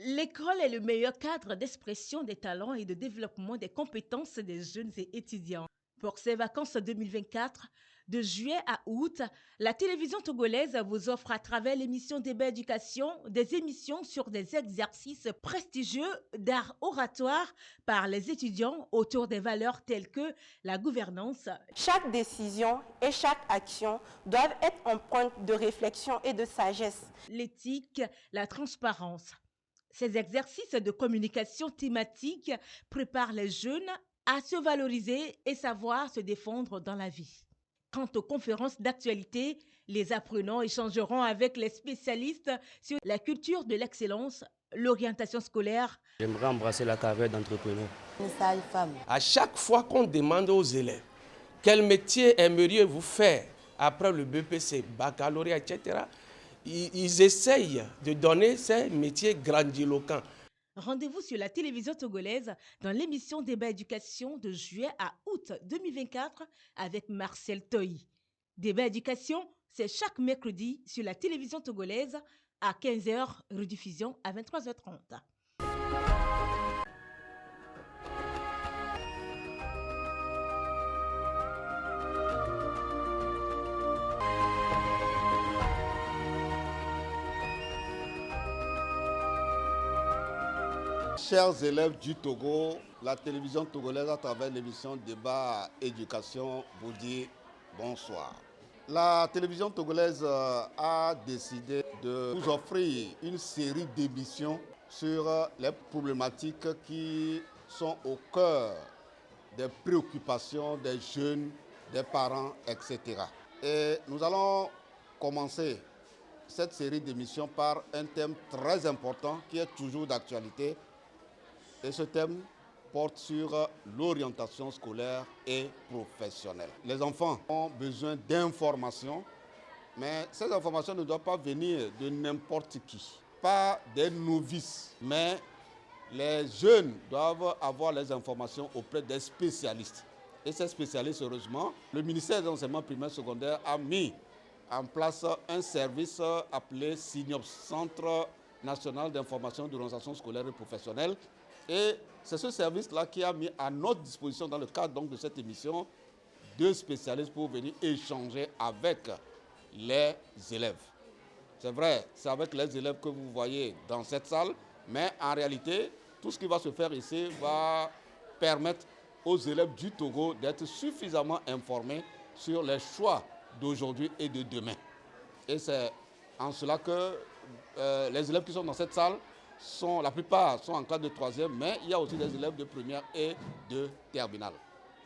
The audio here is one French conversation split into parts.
L'école est le meilleur cadre d'expression des talents et de développement des compétences des jeunes et étudiants. Pour ces vacances 2024, de juillet à août, la télévision togolaise vous offre à travers l'émission Débat Éducation des émissions sur des exercices prestigieux d'art oratoire par les étudiants autour des valeurs telles que la gouvernance. Chaque décision et chaque action doivent être empreintes de réflexion et de sagesse. L'éthique, la transparence. Ces exercices de communication thématique préparent les jeunes à se valoriser et savoir se défendre dans la vie. Quant aux conférences d'actualité, les apprenants échangeront avec les spécialistes sur la culture de l'excellence, l'orientation scolaire. J'aimerais embrasser la carrière d'entrepreneur. À chaque fois qu'on demande aux élèves quel métier aimeriez-vous faire après le BPC, baccalauréat, etc., ils essayent de donner ces métiers grandiloquents. Rendez-vous sur la télévision togolaise dans l'émission Débat Éducation de juillet à août 2024 avec Marcel Toyi. Débat Éducation, c'est chaque mercredi sur la télévision togolaise à 15h, rediffusion à 23h30. Chers élèves du Togo, la télévision togolaise à travers l'émission Débat Éducation vous dit bonsoir. La télévision togolaise a décidé de vous offrir une série d'émissions sur les problématiques qui sont au cœur des préoccupations des jeunes, des parents, etc. Et nous allons commencer cette série d'émissions par un thème très important qui est toujours d'actualité. Et ce thème porte sur l'orientation scolaire et professionnelle. Les enfants ont besoin d'informations, mais ces informations ne doivent pas venir de n'importe qui. Pas des novices, mais les jeunes doivent avoir les informations auprès des spécialistes. Et ces spécialistes, heureusement, le ministère de l'enseignement primaire et secondaire a mis en place un service appelé SINIOPS, Centre national d'information d'orientation scolaire et professionnelle. Et c'est ce service-là qui a mis à notre disposition, dans le cadre donc de cette émission, 2 spécialistes pour venir échanger avec les élèves. C'est vrai, c'est avec les élèves que vous voyez dans cette salle, mais en réalité, tout ce qui va se faire ici va permettre aux élèves du Togo d'être suffisamment informés sur les choix d'aujourd'hui et de demain. Et c'est en cela que les élèves qui sont dans cette salle, la plupart sont en classe de 3e, mais il y a aussi des élèves de première et de terminale.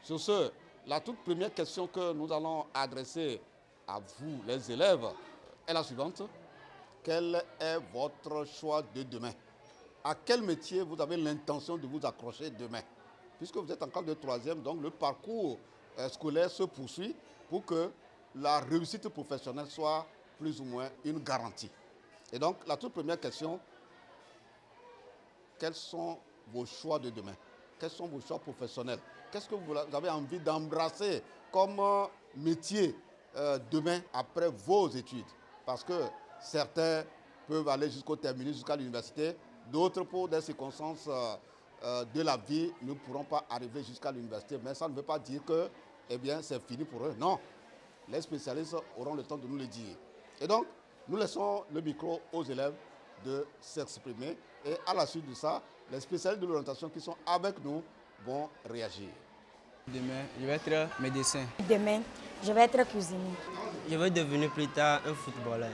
Sur ce, la toute première question que nous allons adresser à vous, les élèves, est la suivante. Quel est votre choix de demain? À quel métier vous avez l'intention de vous accrocher demain? Puisque vous êtes en classe de 3e, donc le parcours scolaire se poursuit pour que la réussite professionnelle soit plus ou moins une garantie. Et donc, la toute première question, quels sont vos choix de demain? Quels sont vos choix professionnels? Qu'est-ce que vous avez envie d'embrasser comme métier demain après vos études? Parce que certains peuvent aller jusqu'au terminus, jusqu'à l'université. D'autres, pour des circonstances de la vie, ne pourront pas arriver jusqu'à l'université. Mais ça ne veut pas dire que c'est fini pour eux. Non, les spécialistes auront le temps de nous le dire. Et donc, nous laissons le micro aux élèves de s'exprimer. Et à la suite de ça, les spécialistes de l'orientation qui sont avec nous vont réagir. Demain, je vais être médecin. Demain, je vais être cuisinier. Je vais devenir plus tard un footballeur.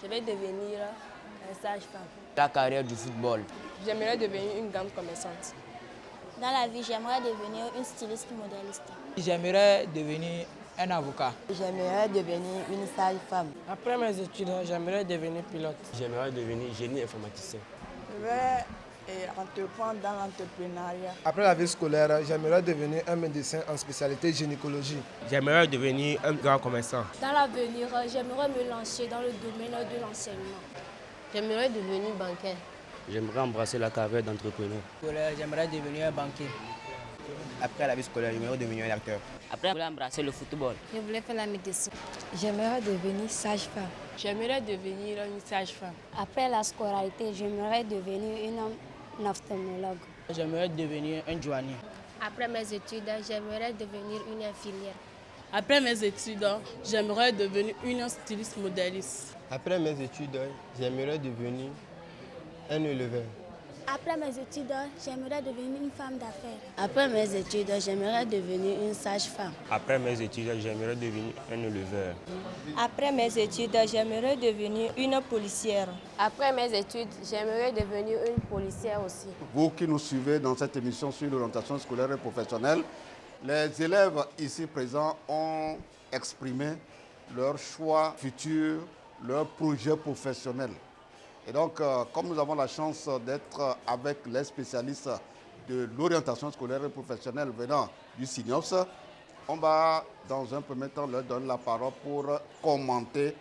Je vais devenir un sage-femme. La carrière du football. J'aimerais devenir une grande commerçante. Dans la vie, j'aimerais devenir une styliste modéliste. J'aimerais devenir un avocat. J'aimerais devenir une sage-femme. Après mes études, j'aimerais devenir pilote. J'aimerais devenir génie informaticien. Je vais entreprendre dans l'entrepreneuriat. Après la vie scolaire, j'aimerais devenir un médecin en spécialité gynécologie. J'aimerais devenir un grand commerçant. Dans l'avenir, j'aimerais me lancer dans le domaine de l'enseignement. J'aimerais devenir banquier. J'aimerais embrasser la carrière d'entrepreneur. J'aimerais devenir un banquier. Après la vie scolaire, j'aimerais devenir un acteur. Après, je voulais embrasser le football. Je voulais faire la médecine. J'aimerais devenir sage-femme. J'aimerais devenir une sage-femme. Après la scolarité, j'aimerais devenir une ophtalmologue. J'aimerais devenir un douanier. Après mes études, j'aimerais devenir une infirmière. Après mes études, j'aimerais devenir une styliste modéliste. Après mes études, j'aimerais devenir un éleveur. Après mes études, j'aimerais devenir une femme d'affaires. Après mes études, j'aimerais devenir une sage-femme. Après mes études, j'aimerais devenir un éleveur. Après mes études, j'aimerais devenir une policière. Après mes études, j'aimerais devenir une policière aussi. Vous qui nous suivez dans cette émission sur l'orientation scolaire et professionnelle, les élèves ici présents ont exprimé leur choix futur, leur projet professionnel. Et donc, comme nous avons la chance d'être avec les spécialistes de l'orientation scolaire et professionnelle venant du SINIOPS, on va dans un premier temps leur donner la parole pour commenter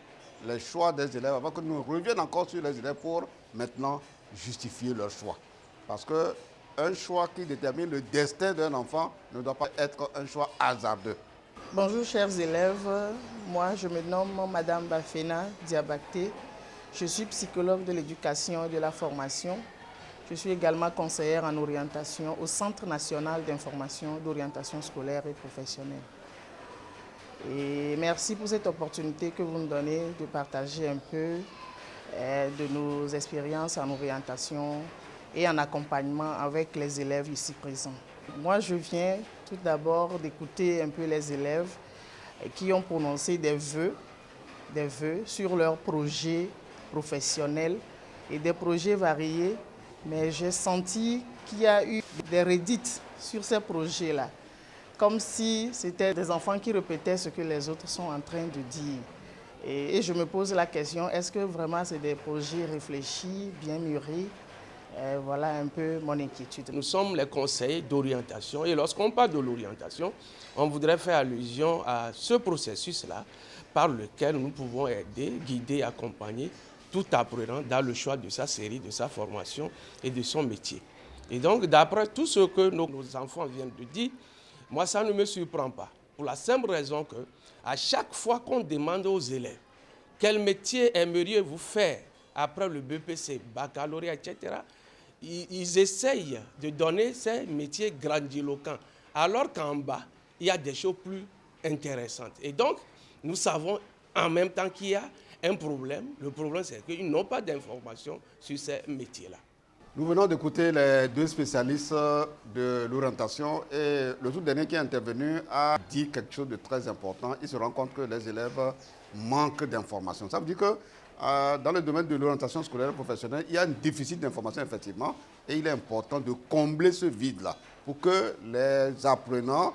les choix des élèves avant que nous reviennions encore sur les élèves pour maintenant justifier leur choix. Parce qu'un choix qui détermine le destin d'un enfant ne doit pas être un choix hasardeux. Bonjour chers élèves, moi je me nomme Madame Bafena Diabakté. Je suis psychologue de l'éducation et de la formation. Je suis également conseillère en orientation au Centre national d'information d'orientation scolaire et professionnelle. Et merci pour cette opportunité que vous nous donnez de partager un peu de nos expériences en orientation et en accompagnement avec les élèves ici présents. Moi, je viens tout d'abord d'écouter un peu les élèves qui ont prononcé des vœux sur leurs projets professionnels et des projets variés, mais j'ai senti qu'il y a eu des redites sur ces projets-là, comme si c'était des enfants qui répétaient ce que les autres sont en train de dire. Et je me pose la question, est-ce que vraiment c'est des projets réfléchis, bien mûris? Voilà un peu mon inquiétude. Nous sommes les conseillers d'orientation et lorsqu'on parle de l'orientation, on voudrait faire allusion à ce processus-là par lequel nous pouvons aider, guider, accompagner tout apprenant dans le choix de sa série, de sa formation et de son métier. Et donc, d'après tout ce que nos enfants viennent de dire, moi, ça ne me surprend pas. Pour la simple raison que, à chaque fois qu'on demande aux élèves quel métier aimeriez-vous faire après le BPC, baccalauréat, etc., ils essayent de donner ces métiers grandiloquents, alors qu'en bas, il y a des choses plus intéressantes. Et donc, nous savons en même temps qu'il y a un problème. Le problème, c'est qu'ils n'ont pas d'informations sur ces métiers-là. Nous venons d'écouter les deux spécialistes de l'orientation et le tout dernier qui est intervenu a dit quelque chose de très important. Il se rend compte que les élèves manquent d'informations. Ça veut dire que dans le domaine de l'orientation scolaire et professionnelle, il y a un déficit d'informations effectivement et il est important de combler ce vide-là pour que les apprenants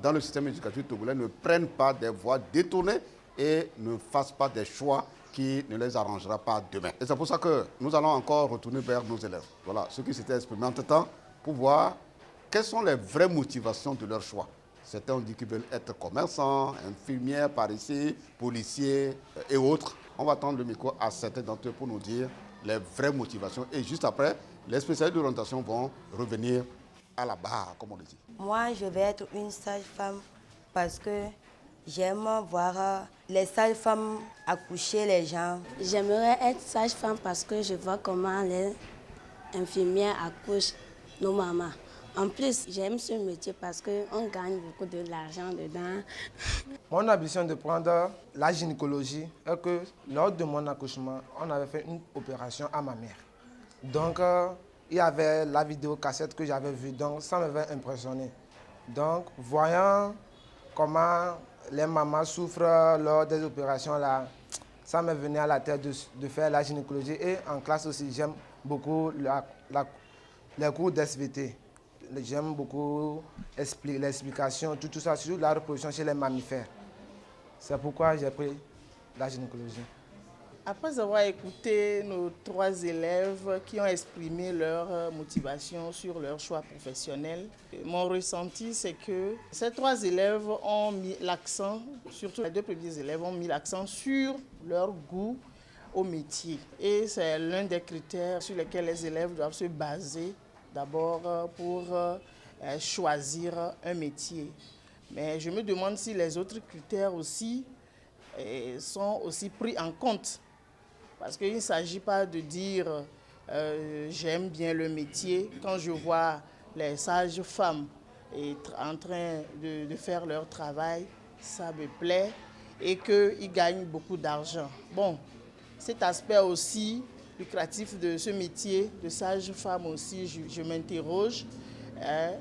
dans le système éducatif togolais ne prennent pas des voies détournées et ne fassent pas des choix qui ne les arrangera pas demain. Et c'est pour ça que nous allons encore retourner vers nos élèves. Voilà, ceux qui s'étaient exprimés entre-temps pour voir quelles sont les vraies motivations de leur choix. Certains ont dit qu'ils veulent être commerçants, infirmières par ici, policiers et autres. On va tendre le micro à certains d'entre eux pour nous dire les vraies motivations. Et juste après, les spécialistes d'orientation vont revenir à la barre, comme on le dit. Moi, je vais être une sage-femme parce que j'aime voir les sages-femmes accoucher les gens. J'aimerais être sage-femme parce que je vois comment les infirmières accouchent nos mamans. En plus, j'aime ce métier parce qu'on gagne beaucoup l'argent dedans. Mon ambition de prendre la gynécologie est que lors de mon accouchement, on avait fait une opération à ma mère. Donc, il y avait la vidéocassette que j'avais vue, donc ça m'avait impressionné. Donc, voyant comment les mamans souffrent lors des opérations là, ça me venait à la tête de faire la gynécologie. Et en classe aussi, j'aime beaucoup les cours d'SVT. J'aime beaucoup l'explication, tout ça, surtout la reproduction chez les mammifères. C'est pourquoi j'ai pris la gynécologie. Après avoir écouté nos 3 élèves qui ont exprimé leur motivation sur leur choix professionnel, mon ressenti c'est que ces 3 élèves ont mis l'accent, surtout les 2 premiers élèves ont mis l'accent sur leur goût au métier. Et c'est l'un des critères sur lesquels les élèves doivent se baser d'abord pour choisir un métier. Mais je me demande si les autres critères aussi sont aussi pris en compte. Parce qu'il ne s'agit pas de dire j'aime bien le métier quand je vois les sages-femmes en train de faire leur travail, ça me plaît et qu'ils gagnent beaucoup d'argent. Bon, cet aspect aussi lucratif de ce métier de sage-femme aussi, je m'interroge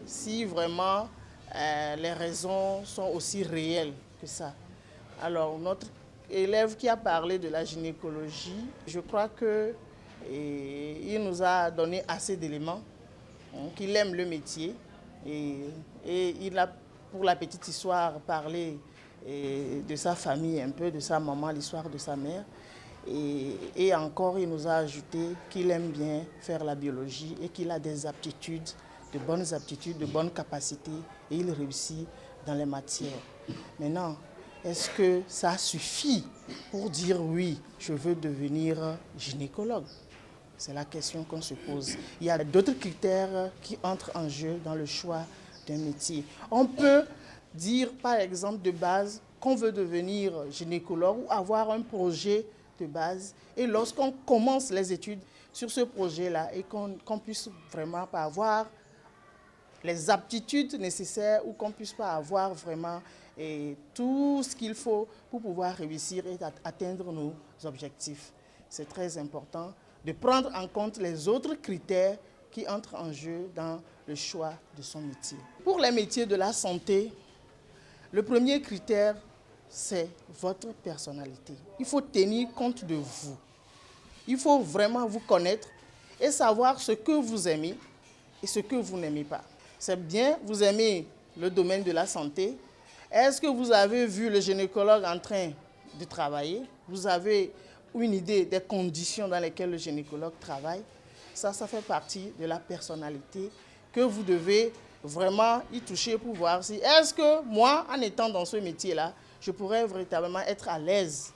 si vraiment les raisons sont aussi réelles que ça. Alors, notre élève qui a parlé de la gynécologie, je crois qu'il nous a donné assez d'éléments, qu'il aime le métier. Et il a, pour la petite histoire, parlé de sa famille un peu, de sa maman, l'histoire de sa mère. Et encore, il nous a ajouté qu'il aime bien faire la biologie et qu'il a des aptitudes, de bonnes capacités, et il réussit dans les matières. Maintenant, est-ce que ça suffit pour dire oui, je veux devenir gynécologue? C'est la question qu'on se pose. Il y a d'autres critères qui entrent en jeu dans le choix d'un métier. On peut dire, par exemple, de base, qu'on veut devenir gynécologue ou avoir un projet de base. Et lorsqu'on commence les études sur ce projet-là et qu'on puisse vraiment pas avoir les aptitudes nécessaires ou qu'on puisse pas avoir vraiment tout ce qu'il faut pour pouvoir réussir et atteindre nos objectifs. C'est très important de prendre en compte les autres critères qui entrent en jeu dans le choix de son métier. Pour les métiers de la santé, le premier critère, c'est votre personnalité. Il faut tenir compte de vous. Il faut vraiment vous connaître et savoir ce que vous aimez et ce que vous n'aimez pas. C'est bien, vous aimez le domaine de la santé. Est-ce que vous avez vu le gynécologue en train de travailler? Vous avez une idée des conditions dans lesquelles le gynécologue travaille? Ça fait partie de la personnalité que vous devez vraiment y toucher pour voir si, est-ce que moi, en étant dans ce métier-là, je pourrais véritablement être à l'aise,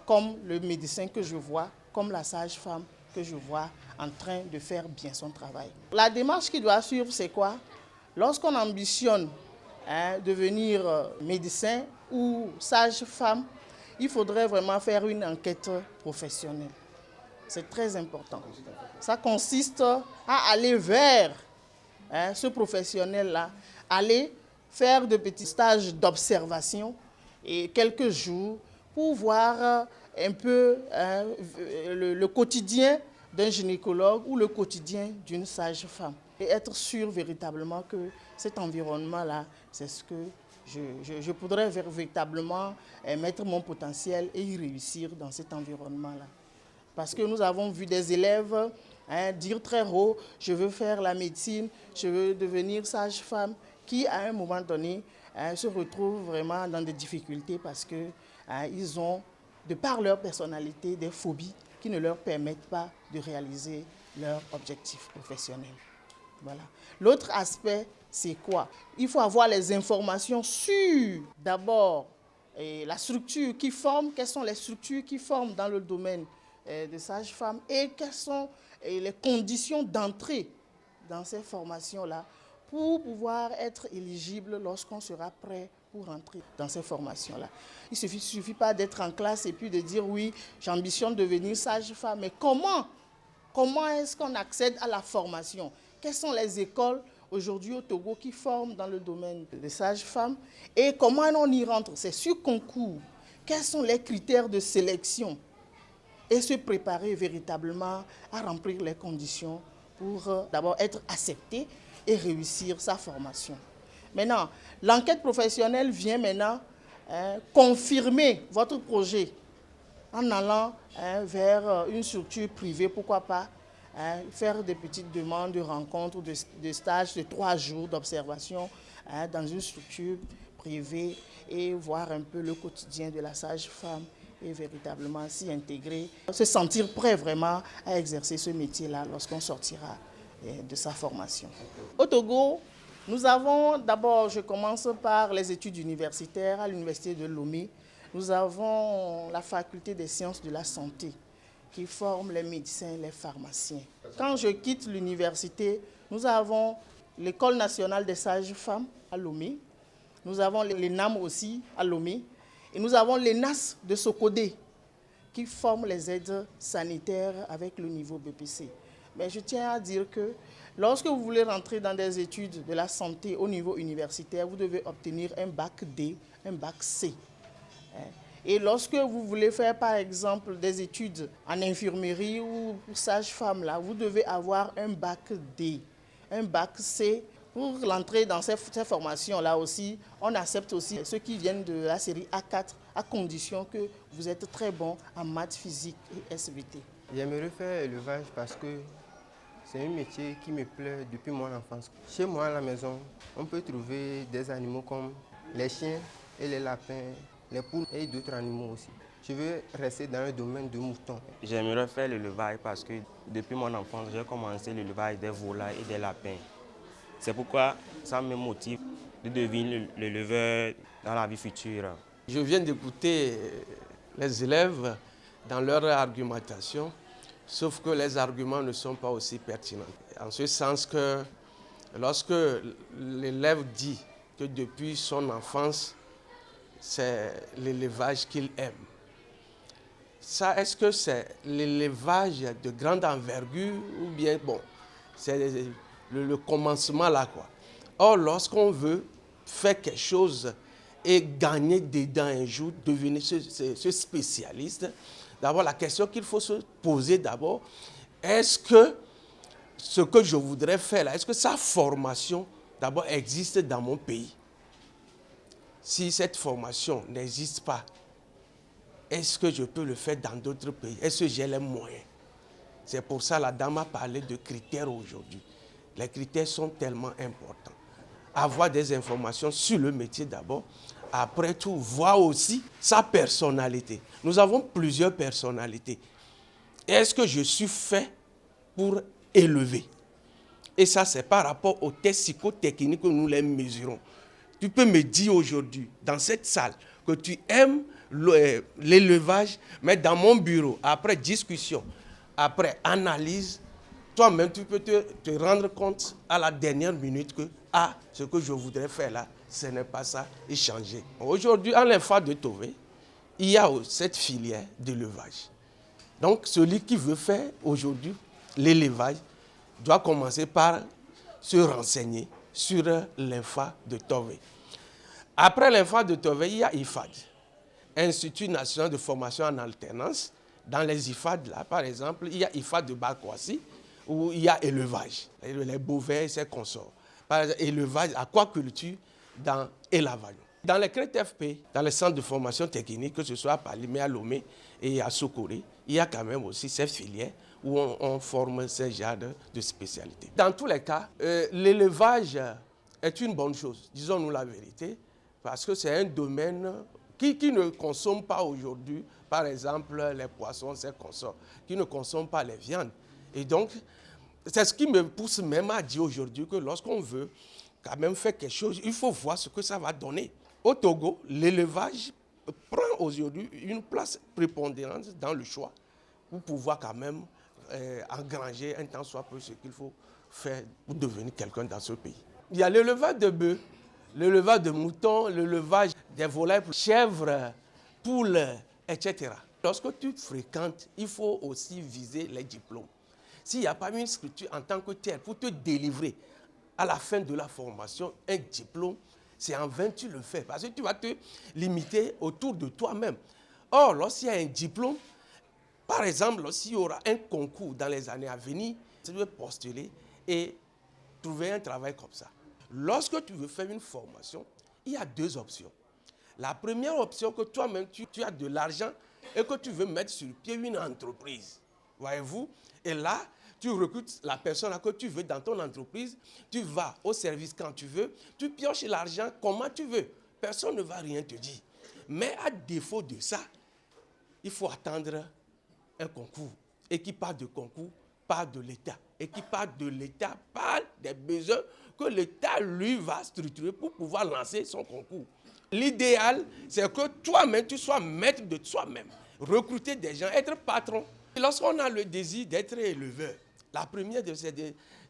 comme le médecin que je vois, comme la sage-femme que je vois en train de faire bien son travail. La démarche qui doit suivre, c'est quoi? Lorsqu'on ambitionne devenir médecin ou sage-femme, il faudrait vraiment faire une enquête professionnelle. C'est très important. Ça consiste à aller vers ce professionnel-là, aller faire de petits stages d'observation et quelques jours pour voir un peu le quotidien d'un gynécologue ou le quotidien d'une sage-femme. Et être sûr véritablement que cet environnement-là, c'est ce que je pourrais véritablement mettre mon potentiel et y réussir dans cet environnement-là. Parce que nous avons vu des élèves dire très haut, je veux faire la médecine, je veux devenir sage-femme, qui à un moment donné se retrouvent vraiment dans des difficultés parce qu'ils ont, de par leur personnalité, des phobies qui ne leur permettent pas de réaliser leur objectif professionnel. Voilà. L'autre aspect, c'est quoi? Il faut avoir les informations sur, d'abord, la structure qui forme, quelles sont les structures qui forment dans le domaine de sage-femme et quelles sont les conditions d'entrée dans ces formations-là pour pouvoir être éligible lorsqu'on sera prêt pour entrer dans ces formations-là. Il ne suffit pas d'être en classe et puis de dire oui, j'ambitionne devenir sage-femme, mais comment est-ce qu'on accède à la formation? Quelles sont les écoles aujourd'hui au Togo qui forment dans le domaine des sages-femmes et comment on y rentre? C'est sur concours. Quels sont les critères de sélection? Et se préparer véritablement à remplir les conditions pour d'abord être accepté et réussir sa formation. Maintenant, l'enquête professionnelle vient maintenant confirmer votre projet en allant vers une structure privée, pourquoi pas, faire des petites demandes de rencontres, de stages de 3 jours d'observation dans une structure privée et voir un peu le quotidien de la sage-femme et véritablement s'y intégrer, se sentir prêt vraiment à exercer ce métier-là lorsqu'on sortira de sa formation. Au Togo, nous avons d'abord, je commence par les études universitaires à l'université de Lomé. Nous avons la faculté des sciences de la santé qui forme les médecins et les pharmaciens. Quand je quitte l'université, nous avons l'École nationale des sages-femmes à Lomé. Nous avons l'ENAM aussi à Lomé. Et nous avons l'ENAS de Sokodé qui forme les aides sanitaires avec le niveau BPC. Mais je tiens à dire que lorsque vous voulez rentrer dans des études de la santé au niveau universitaire, vous devez obtenir un bac D, un bac C. Et lorsque vous voulez faire, par exemple, des études en infirmerie ou pour sage-femme, là, vous devez avoir un bac D, un bac C. Pour l'entrée dans ces formations-là aussi, on accepte aussi ceux qui viennent de la série A4 à condition que vous êtes très bon en maths, physique et SVT. J'aimerais faire l'élevage parce que c'est un métier qui me plaît depuis mon enfance. Chez moi à la maison, on peut trouver des animaux comme les chiens et les lapins, les poules et d'autres animaux aussi. Je veux rester dans le domaine de moutons. J'aimerais faire l'élevage parce que depuis mon enfance, j'ai commencé l'élevage des volailles et des lapins. C'est pourquoi ça me motive de devenir l'éleveur dans la vie future. Je viens d'écouter les élèves dans leur argumentation, sauf que les arguments ne sont pas aussi pertinents. En ce sens que lorsque l'élève dit que depuis son enfance, c'est l'élevage qu'il aime, ça, est-ce que c'est l'élevage de grande envergure ou bien, bon, c'est le commencement là, quoi. Or, lorsqu'on veut faire quelque chose et gagner dedans un jour, devenir ce spécialiste, d'abord, la question qu'il faut se poser d'abord, est-ce que ce que je voudrais faire là, est-ce que sa formation d'abord existe dans mon pays? Si cette formation n'existe pas, est-ce que je peux le faire dans d'autres pays? Est-ce que j'ai les moyens? C'est pour ça que la dame a parlé de critères aujourd'hui. Les critères sont tellement importants. Avoir des informations sur le métier d'abord. Après tout, voir aussi sa personnalité. Nous avons plusieurs personnalités. Est-ce que je suis fait pour élever? Et ça, c'est par rapport aux tests psychotechniques que nous les mesurons. Tu peux me dire aujourd'hui, dans cette salle, que tu aimes l'élevage, mais dans mon bureau, après discussion, après analyse, toi-même, tu peux te rendre compte à la dernière minute que ce que je voudrais faire là, ce n'est pas ça, et changer. Aujourd'hui, à l'INFA de Tové, il y a cette filière d'élevage. Donc, celui qui veut faire aujourd'hui l'élevage doit commencer par se renseigner sur l'INFA de Tové. Après l'INFA de Tové, il y a IFAD, Institut national de formation en alternance. Dans les IFAD, là, par exemple, il y a IFAD de Bakwasi, où il y a élevage, les bovins et ses consorts. Par exemple, élevage, aquaculture dans Elavagno. Dans les CRETFP, dans les centres de formation technique, que ce soit à Palimé, à Lomé et à Sokoré, il y a quand même aussi ces filières où on forme ces genres de spécialités. Dans tous les cas, l'élevage est une bonne chose, disons-nous la vérité, parce que c'est un domaine qui ne consomme pas aujourd'hui, par exemple, les poissons, ces consorts, qui ne consomment pas les viandes. Et donc, c'est ce qui me pousse même à dire aujourd'hui que lorsqu'on veut quand même faire quelque chose, il faut voir ce que ça va donner. Au Togo, l'élevage prend aujourd'hui une place prépondérante dans le choix pour pouvoir quand même engranger un tant soit peu ce qu'il faut faire pour devenir quelqu'un dans ce pays. Il y a l'élevage de bœufs, l'élevage de moutons, l'élevage des volailles, chèvres, poules, etc. Lorsque tu fréquentes, il faut aussi viser les diplômes. S'il n'y a pas une structure en tant que telle pour te délivrer à la fin de la formation un diplôme, c'est en vain tu le fais parce que tu vas te limiter autour de toi-même. Or, lorsqu'il y a un diplôme, par exemple, lorsqu'il y aura un concours dans les années à venir, tu dois postuler et trouver un travail comme ça. Lorsque tu veux faire une formation, il y a deux options. La première option, que toi-même tu as de l'argent et que tu veux mettre sur pied une entreprise. Voyez-vous? Et là, tu recrutes la personne que tu veux dans ton entreprise, tu vas au service quand tu veux, tu pioches l'argent comment tu veux. Personne ne va rien te dire. Mais à défaut de ça, il faut attendre un concours. Et qui parle de concours, parle de l'État. Et qui parle de l'État, parle des besoins que l'État, lui, va structurer pour pouvoir lancer son concours. L'idéal, c'est que toi-même, tu sois maître de toi-même. Recruter des gens, être patron. Lorsqu'on a le désir d'être éleveur, La première,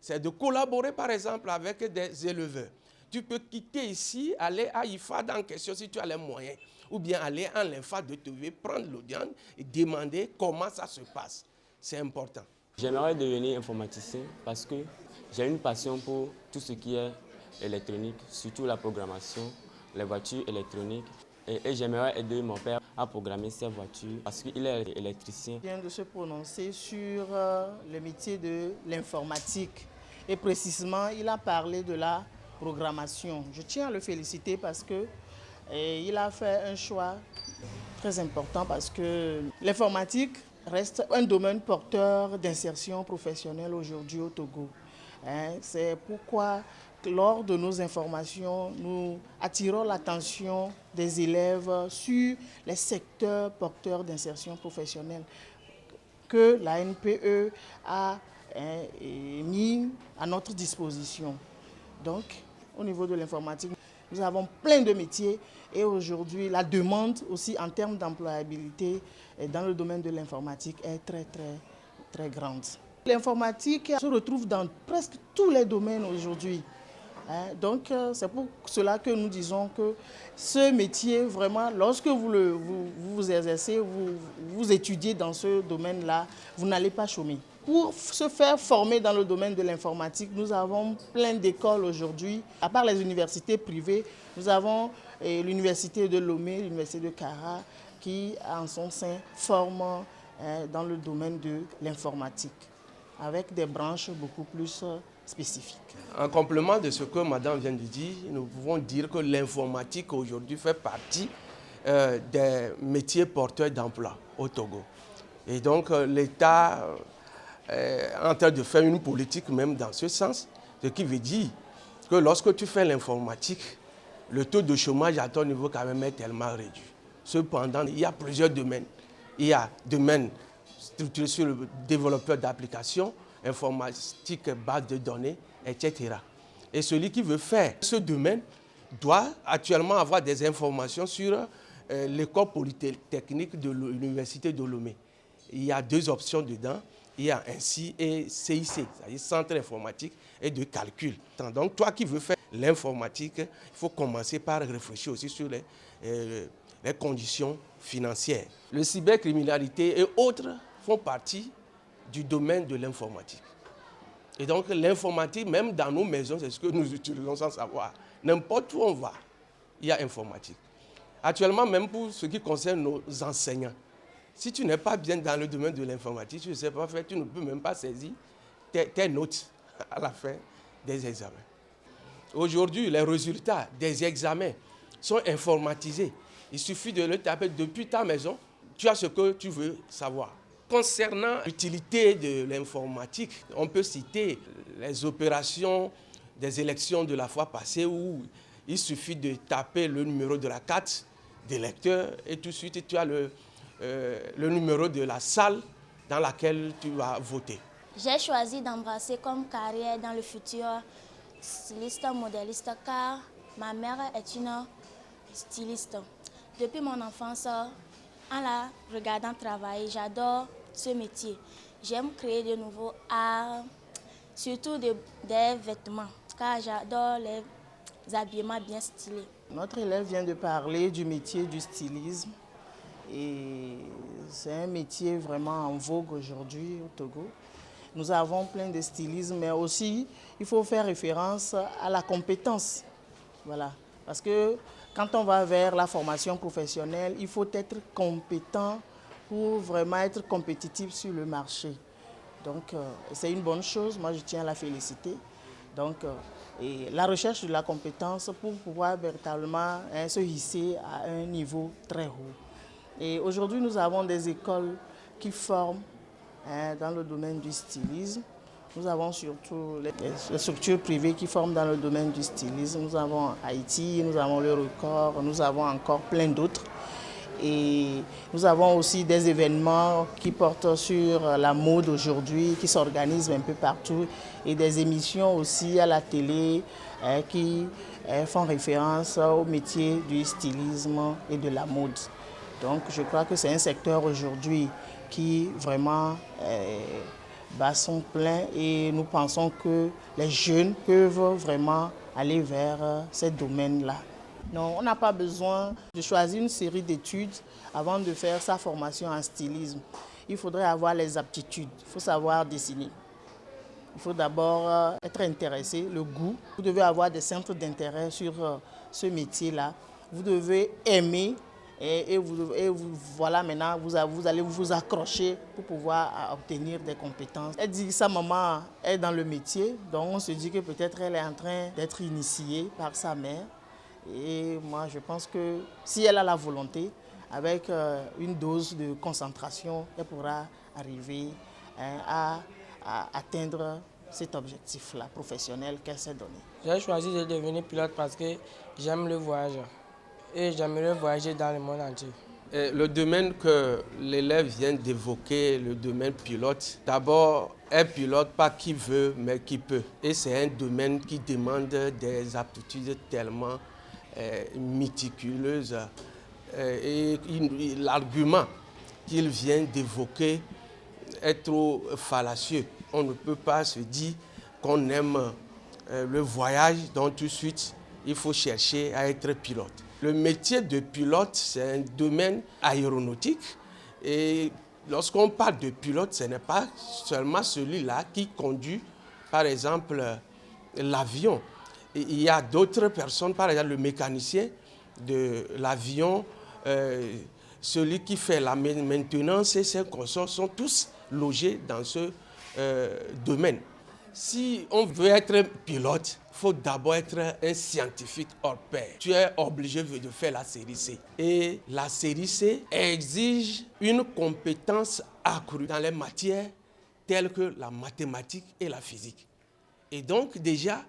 c'est de collaborer, par exemple, avec des éleveurs. Tu peux quitter ici, aller à IFAD en question si tu as les moyens, ou bien aller à l'INFAD de TV, prendre l'audience et demander comment ça se passe. C'est important. J'aimerais devenir informaticien parce que j'ai une passion pour tout ce qui est électronique, surtout la programmation, les voitures électroniques. Et j'aimerais aider mon père à programmer ses voitures parce qu'il est électricien. Il vient de se prononcer sur le métier de l'informatique. Et précisément, il a parlé de la programmation. Je tiens à le féliciter parce qu'il a fait un choix très important parce que l'informatique reste un domaine porteur d'insertion professionnelle aujourd'hui au Togo. C'est pourquoi, lors de nos informations, nous attirons l'attention des élèves sur les secteurs porteurs d'insertion professionnelle que la NPE a mis à notre disposition. Donc, au niveau de l'informatique, nous avons plein de métiers et aujourd'hui, la demande aussi en termes d'employabilité dans le domaine de l'informatique est très grande. L'informatique se retrouve dans presque tous les domaines aujourd'hui. Donc, c'est pour cela que nous disons que ce métier, vraiment, lorsque vous exercez, vous étudiez dans ce domaine-là, vous n'allez pas chômer. Pour se faire former dans le domaine de l'informatique, nous avons plein d'écoles aujourd'hui. À part les universités privées, nous avons l'université de Lomé, l'université de Kara, qui, en son sein, forment dans le domaine de l'informatique, avec des branches beaucoup plus spécifiques. En complément de ce que madame vient de dire, nous pouvons dire que l'informatique aujourd'hui fait partie des métiers porteurs d'emploi au Togo. Et donc l'État est en train de faire une politique même dans ce sens, ce qui veut dire que lorsque tu fais l'informatique, le taux de chômage à ton niveau quand même est tellement réduit. Cependant, il y a plusieurs domaines. Il y a domaine structuré sur le développeur d'applications, informatique, base de données, etc. Et celui qui veut faire ce domaine doit actuellement avoir des informations sur l'école polytechnique de l'université de Lomé. Il y a deux options dedans. Il y a ainsi et CIC, c'est-à-dire Centre informatique et de calcul. Donc toi qui veux faire l'informatique, il faut commencer par réfléchir aussi sur les conditions financières. Le cybercriminalité et autres font partie du domaine de l'informatique. Et donc l'informatique, même dans nos maisons, c'est ce que nous utilisons sans savoir. N'importe où on va, il y a informatique. Actuellement, même pour ce qui concerne nos enseignants, si tu n'es pas bien dans le domaine de l'informatique, tu ne sais pas faire, tu ne peux même pas saisir tes notes à la fin des examens. Aujourd'hui, les résultats des examens sont informatisés. Il suffit de le taper depuis ta maison, tu as ce que tu veux savoir. Concernant l'utilité de l'informatique, on peut citer les opérations des élections de la fois passée où il suffit de taper le numéro de la carte d'électeur et tout de suite tu as le numéro de la salle dans laquelle tu vas voter. J'ai choisi d'embrasser comme carrière dans le futur styliste modéliste car ma mère est une styliste. Depuis mon enfance, en la regardant travailler, j'adore ce métier. J'aime créer de nouveaux arts, surtout des vêtements, car j'adore les habillements bien stylés. Notre élève vient de parler du métier du stylisme. Et c'est un métier vraiment en vogue aujourd'hui au Togo. Nous avons plein de stylisme, mais aussi il faut faire référence à la compétence. Voilà. Parce que quand on va vers la formation professionnelle, il faut être compétent pour vraiment être compétitif sur le marché. Donc c'est une bonne chose, moi je tiens à la féliciter. Donc, et la recherche de la compétence pour pouvoir véritablement se hisser à un niveau très haut. Et aujourd'hui, nous avons des écoles qui forment dans le domaine du stylisme. Nous avons surtout les structures privées qui forment dans le domaine du stylisme. Nous avons Haïti, nous avons le Record, nous avons encore plein d'autres. Et nous avons aussi des événements qui portent sur la mode aujourd'hui, qui s'organisent un peu partout. Et des émissions aussi à la télé qui font référence au métier du stylisme et de la mode. Donc je crois que c'est un secteur aujourd'hui qui vraiment sont pleins et nous pensons que les jeunes peuvent vraiment aller vers ces domaines-là. Non, on n'a pas besoin de choisir une série d'études avant de faire sa formation en stylisme. Il faudrait avoir les aptitudes, il faut savoir dessiner. Il faut d'abord être intéressé, le goût. Vous devez avoir des centres d'intérêt sur ce métier-là. Vous devez aimer et voilà, maintenant vous allez vous accrocher pour pouvoir obtenir des compétences. Elle dit que sa maman est dans le métier, donc on se dit que peut-être elle est en train d'être initiée par sa mère. Et moi je pense que si elle a la volonté, avec une dose de concentration, elle pourra arriver à atteindre cet objectif-là professionnel qu'elle s'est donné. J'ai choisi de devenir pilote parce que j'aime le voyage et j'aimerais voyager dans le monde entier. Le domaine que l'élève vient d'évoquer, le domaine pilote, d'abord, un pilote, pas qui veut, mais qui peut. Et c'est un domaine qui demande des aptitudes tellement méticuleuses. Et l'argument qu'il vient d'évoquer est trop fallacieux. On ne peut pas se dire qu'on aime le voyage, donc tout de suite, il faut chercher à être pilote. Le métier de pilote, c'est un domaine aéronautique. Et lorsqu'on parle de pilote, ce n'est pas seulement celui-là qui conduit, par exemple, l'avion. Il y a d'autres personnes, par exemple le mécanicien de l'avion, celui qui fait la maintenance et ses consorts sont tous logés dans ce domaine. Si on veut être pilote, il faut d'abord être un scientifique hors pair. Tu es obligé de faire la série C. Et la série C exige une compétence accrue dans les matières telles que la mathématique et la physique. Et donc déjà,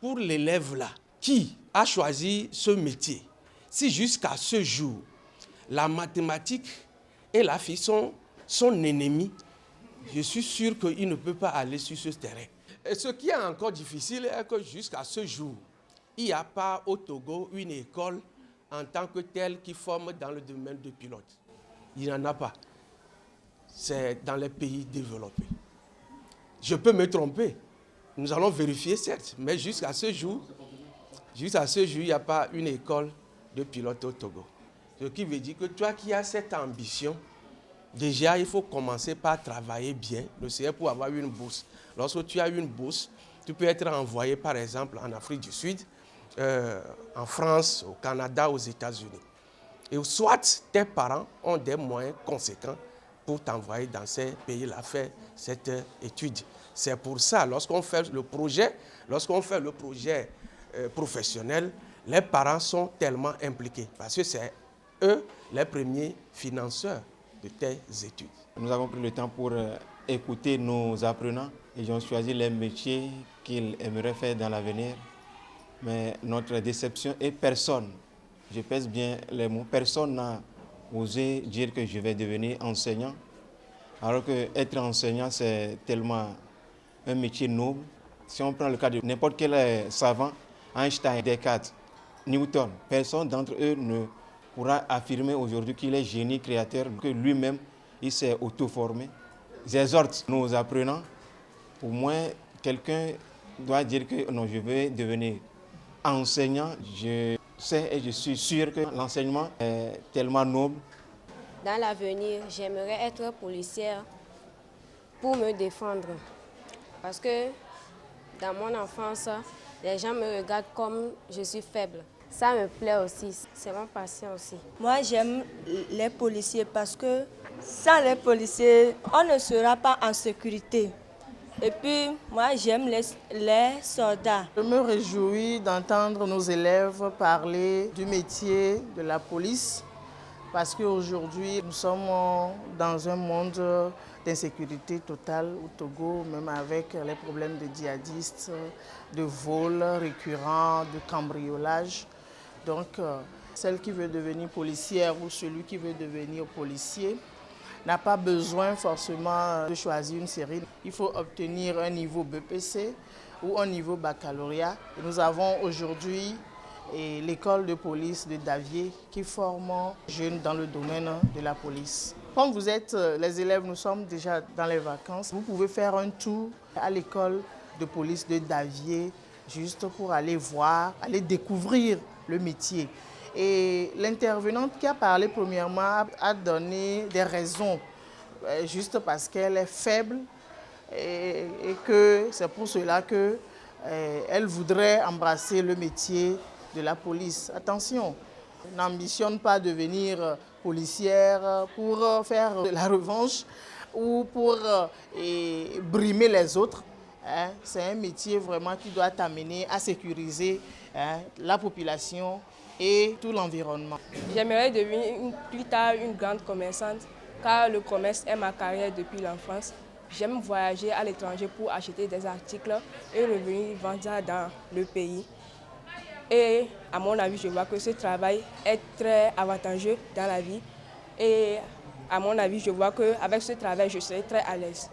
pour l'élève là, qui a choisi ce métier, si jusqu'à ce jour, la mathématique et la physique sont son ennemi, je suis sûr qu'il ne peut pas aller sur ce terrain. Et ce qui est encore difficile est que jusqu'à ce jour, il n'y a pas au Togo une école en tant que telle qui forme dans le domaine de pilote. Il n'y en a pas. C'est dans les pays développés. Je peux me tromper. Nous allons vérifier, certes, mais jusqu'à ce jour, il n'y a pas une école de pilote au Togo. Ce qui veut dire que toi qui as cette ambition, déjà, il faut commencer par travailler bien, le CR pour avoir une bourse. Lorsque tu as une bourse, tu peux être envoyé, par exemple, en Afrique du Sud, en France, au Canada, aux États-Unis. Et soit tes parents ont des moyens conséquents pour t'envoyer dans ces pays-là faire cette étude. C'est pour ça, lorsqu'on fait le projet professionnel, les parents sont tellement impliqués parce que c'est eux les premiers financeurs de tes études. Nous avons pris le temps pour écouter nos apprenants. Ils ont choisi les métiers qu'ils aimeraient faire dans l'avenir. Mais notre déception est personne, je pèse bien les mots, personne n'a osé dire que je vais devenir enseignant. Alors qu'être enseignant, c'est tellement un métier noble. Si on prend le cas de n'importe quel savant, Einstein, Descartes, Newton, personne d'entre eux ne pourra affirmer aujourd'hui qu'il est génie créateur, que lui-même, il s'est auto-formé. J'exhorte nos apprenants, au moins quelqu'un doit dire que non, je vais devenir enseignant. Je sais et je suis sûr que l'enseignement est tellement noble. Dans l'avenir, j'aimerais être policière pour me défendre. Parce que dans mon enfance, les gens me regardent comme je suis faible. Ça me plaît aussi, c'est ma passion aussi. Moi, j'aime les policiers parce que sans les policiers, on ne sera pas en sécurité. Et puis, moi, j'aime les soldats. Je me réjouis d'entendre nos élèves parler du métier de la police parce qu'aujourd'hui, nous sommes dans un monde d'insécurité totale au Togo, même avec les problèmes de djihadistes, de vols récurrents, de cambriolage. Donc, celle qui veut devenir policière ou celui qui veut devenir policier n'a pas besoin forcément de choisir une série. Il faut obtenir un niveau BPC ou un niveau baccalauréat. Et nous avons aujourd'hui l'école de police de Davier qui forme jeunes dans le domaine de la police. Quand vous êtes les élèves, nous sommes déjà dans les vacances, vous pouvez faire un tour à l'école de police de Davier, juste pour aller voir, aller découvrir le métier. Et l'intervenante qui a parlé premièrement a donné des raisons, juste parce qu'elle est faible et que c'est pour cela qu'elle voudrait embrasser le métier de la police. Attention, n'ambitionne pas devenir policière pour faire de la revanche ou pour brimer les autres. C'est un métier vraiment qui doit t'amener à sécuriser la population et tout l'environnement. J'aimerais devenir plus tard une grande commerçante car le commerce est ma carrière depuis l'enfance. J'aime voyager à l'étranger pour acheter des articles et revenir vendre dans le pays. Et à mon avis, je vois que ce travail est très avantageux dans la vie. Et à mon avis, je vois qu'avec ce travail, je serai très à l'aise.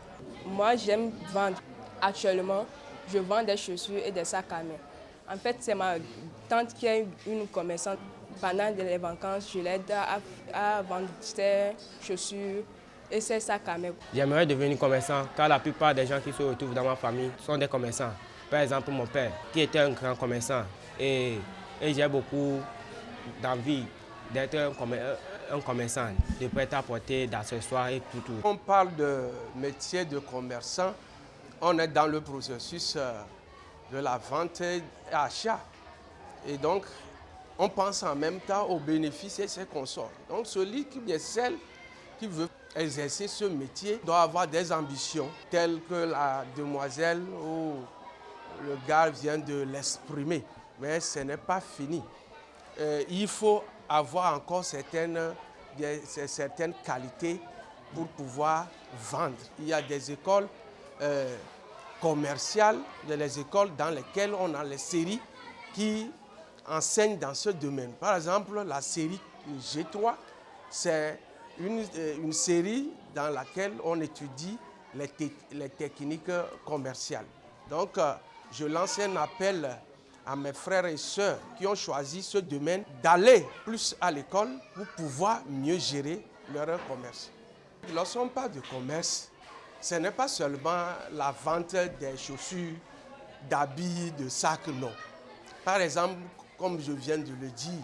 Moi, j'aime vendre. Actuellement, je vends des chaussures et des sacs à main. En fait, c'est ma tante qui est une commerçante. Pendant les vacances, je l'aide à vendre ses chaussures et ses sacs à main. J'aimerais devenir commerçant car la plupart des gens qui se retrouvent dans ma famille sont des commerçants. Par exemple, mon père, qui était un grand commerçant. Et j'ai beaucoup d'envie d'être un commerçant, de prêt-à-porter, d'accessoires et tout. On parle de métier de commerçant, on est dans le processus de la vente et achat. Et donc, on pense en même temps aux bénéfices et ses consorts. Donc, celui qui est celle qui veut exercer ce métier doit avoir des ambitions telles que la demoiselle ou le gars vient de l'exprimer. Mais ce n'est pas fini. Il faut avoir encore certaines qualités pour pouvoir vendre. Il y a des écoles commerciales, des écoles dans lesquelles on a les séries qui enseignent dans ce domaine. Par exemple, la série G3, c'est une série dans laquelle on étudie les techniques commerciales. Donc, je lance un appel à mes frères et sœurs qui ont choisi ce domaine d'aller plus à l'école pour pouvoir mieux gérer leur commerce. Lorsqu'on parle de commerce, ce n'est pas seulement la vente des chaussures, d'habits, de sacs, non. Par exemple, comme je viens de le dire,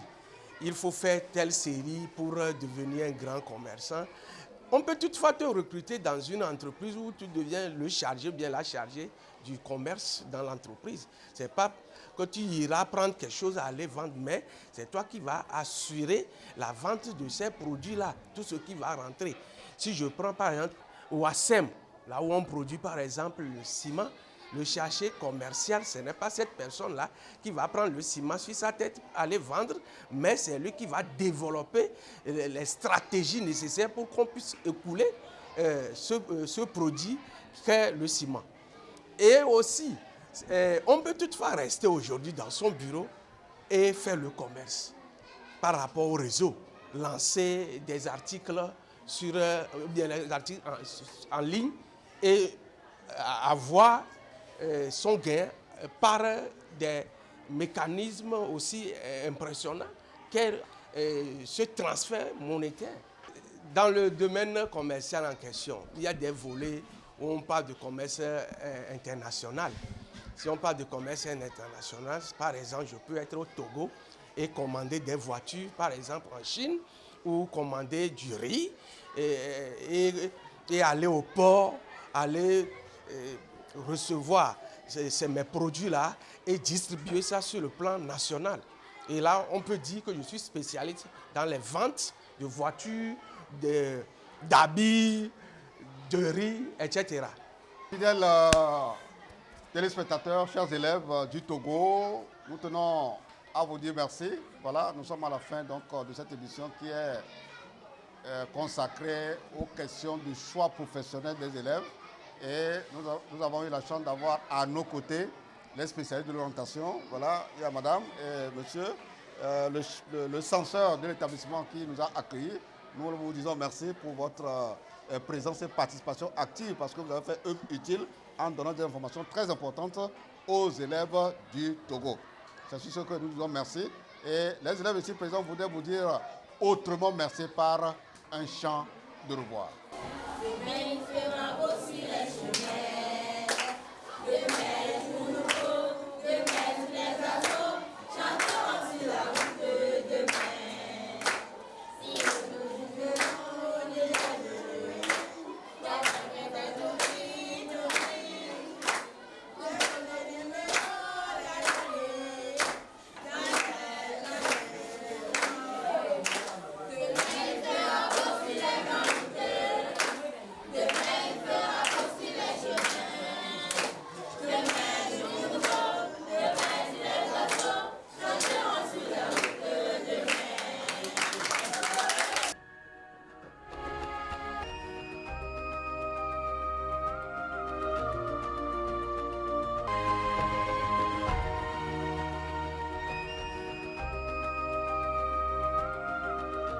il faut faire telle série pour devenir un grand commerçant. On peut toutefois te recruter dans une entreprise où tu deviens le chargé, bien la chargée du commerce dans l'entreprise. Ce n'est pas que tu iras prendre quelque chose à aller vendre, mais c'est toi qui vas assurer la vente de ces produits-là, tout ce qui va rentrer. Si je prends par exemple Ouassem, là où on produit par exemple le ciment, le chercher commercial, ce n'est pas cette personne-là qui va prendre le ciment sur sa tête, aller vendre, mais c'est lui qui va développer les stratégies nécessaires pour qu'on puisse écouler ce produit qu'est le ciment. Et aussi, on peut toutefois rester aujourd'hui dans son bureau et faire le commerce par rapport au réseau, lancer des articles sur bien les articles en ligne et avoir son gain par des mécanismes aussi impressionnants qu'est ce transfert monétaire. Dans le domaine commercial en question, il y a des volets où on parle de commerce international. Si on parle de commerce international, par exemple, je peux être au Togo et commander des voitures, par exemple en Chine, ou commander du riz et aller au port, aller recevoir mes produits-là et distribuer ça sur le plan national. Et là, on peut dire que je suis spécialiste dans les ventes de voitures, d'habits, de riz, etc. Fidèles téléspectateurs, chers élèves du Togo, nous tenons à vous dire merci. Voilà, nous sommes à la fin donc, de cette émission qui est consacrée aux questions du choix professionnel des élèves. Et nous avons eu la chance d'avoir à nos côtés les spécialistes de l'orientation. Voilà, il y a madame et monsieur, le censeur de l'établissement qui nous a accueillis. Nous vous disons merci pour votre présence et participation active parce que vous avez fait œuvre utile en donnant des informations très importantes aux élèves du Togo. C'est sur ce que nous disons merci. Et les élèves ici présents voudraient vous dire autrement merci par un chant de revoir. Demain, il fera